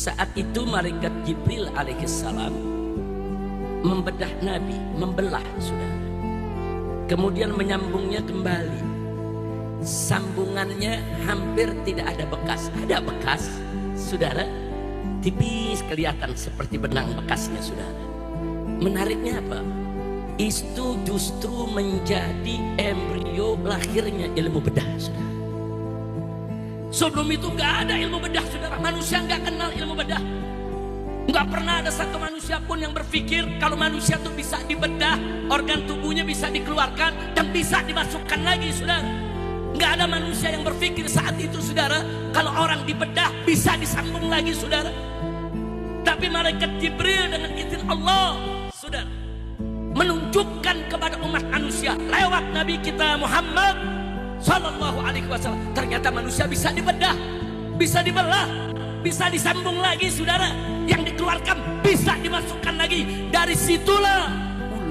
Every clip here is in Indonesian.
Saat itu malaikat Jibril alaihissalam membedah Nabi, membelah saudara. Kemudian menyambungnya kembali. Sambungannya hampir tidak ada bekas. Ada bekas, saudara, tipis kelihatan seperti benang bekasnya, saudara. Menariknya apa? Itu justru menjadi embrio lahirnya ilmu bedah, saudara. Sebelum itu gak ada ilmu bedah, saudara. Manusia gak kenal ilmu bedah. Gak pernah ada satu manusia pun yang berpikir kalau manusia itu bisa dibedah, organ tubuhnya bisa dikeluarkan dan bisa dimasukkan lagi, saudara. Gak ada manusia yang berpikir saat itu, saudara, kalau orang dibedah bisa disambung lagi, saudara. Tapi malaikat Jibril dengan izin Allah, saudara, menunjukkan kepada umat manusia lewat Nabi kita Muhammad Sallallahu Alaihi Wasallam, ternyata manusia bisa dibedah, bisa dibelah, bisa disambung lagi, saudara. Yang dikeluarkan bisa dimasukkan lagi. Dari situlah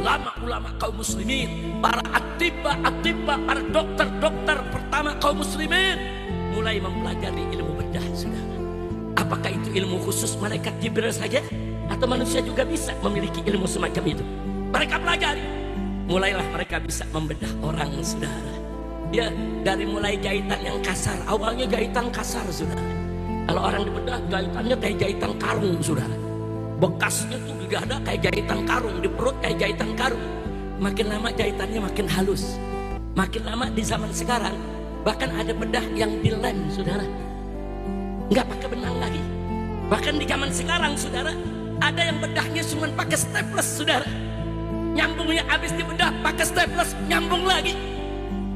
ulama-ulama kaum muslimin, para atibba, para dokter-dokter pertama kaum muslimin mulai mempelajari ilmu bedah, saudara. Apakah itu ilmu khusus malaikat Jibril saja, atau manusia juga bisa memiliki ilmu semacam itu? Mereka pelajari, mulailah mereka bisa membedah orang, saudara. Ya, dari mulai jahitan yang kasar. Awalnya jahitan kasar, saudara. Kalau orang dibedah, jahitannya kayak jahitan karung, saudara. Bekasnya tuh di dada kayak jahitan karung, di perut kayak jahitan karung. Makin lama jahitannya makin halus. Makin lama di zaman sekarang, bahkan ada bedah yang dilem, saudara. Nggak pakai benang lagi. Bahkan di zaman sekarang, saudara, ada yang bedahnya cuma pakai staples, saudara. Nyambungnya habis dibedah pakai staples, nyambung lagi.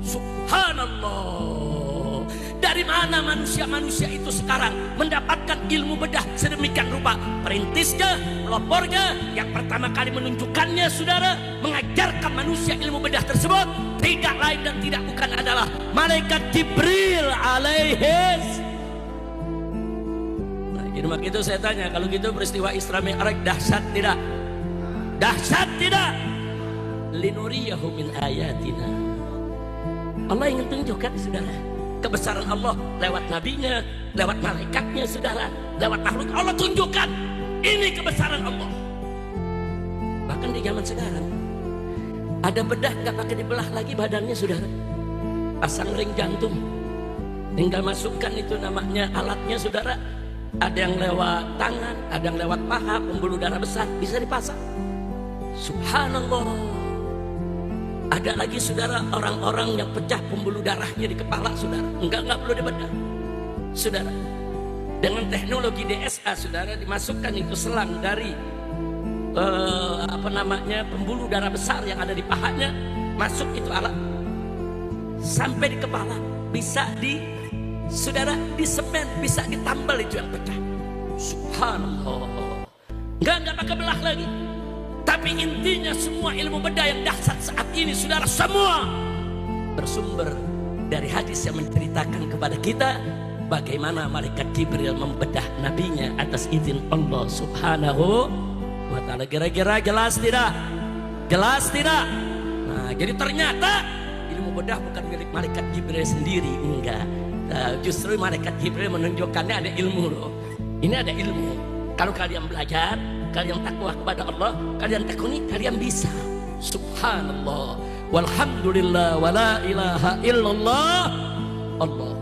Subhanallah. Dari mana manusia-manusia itu sekarang mendapatkan ilmu bedah sedemikian rupa? Perintisnya, pelopornya, yang pertama kali menunjukkannya, saudara, mengajarkan manusia ilmu bedah tersebut tidak lain dan tidak bukan adalah malaikat Jibril alaihis. Nah, jadi begitu saya tanya, kalau gitu peristiwa Isra Mi'raj dahsyat tidak? Dahsyat tidak? Linuriyahu min ayatina. Allah ingin tunjukkan, saudara, kebesaran Allah lewat nabinya, lewat malaikatnya, saudara, lewat makhluk. Allah tunjukkan ini kebesaran Allah. Bahkan di zaman sekarang ada bedah nggak pakai dibelah lagi badannya, saudara. Pasang ring jantung, tinggal masukkan itu namanya alatnya, saudara. Ada yang lewat tangan, ada yang lewat paha, pembuluh darah besar bisa dipasang. Subhanallah. Ada lagi, saudara, orang-orang yang pecah pembuluh darahnya di kepala, saudara. Enggak perlu dibedah, saudara. Dengan teknologi DSA, saudara, dimasukkan itu selang dari pembuluh darah besar yang ada di pahanya, masuk itu alat sampai di kepala, bisa saudara, disemen, bisa ditambal itu yang pecah. Subhanallah. Enggak pakai belah lagi. Tapi intinya semua ilmu bedah yang dahsyat saat ini, saudara, semua bersumber dari hadis yang menceritakan kepada kita bagaimana malaikat Jibril membedah nabinya atas izin Allah Subhanahu wa ta'ala. Kira-kira jelas tidak? Jelas tidak? Nah, jadi ternyata ilmu bedah bukan milik malaikat Jibril sendiri, enggak. Justru malaikat Jibril menunjukkannya ada ilmu loh. Ini ada ilmu. Kalau kalian belajar, kalian takwa kepada Allah, kalian tekuni, kalian bisa. Subhanallah, walhamdulillah, wala ilaha illallah, Allah.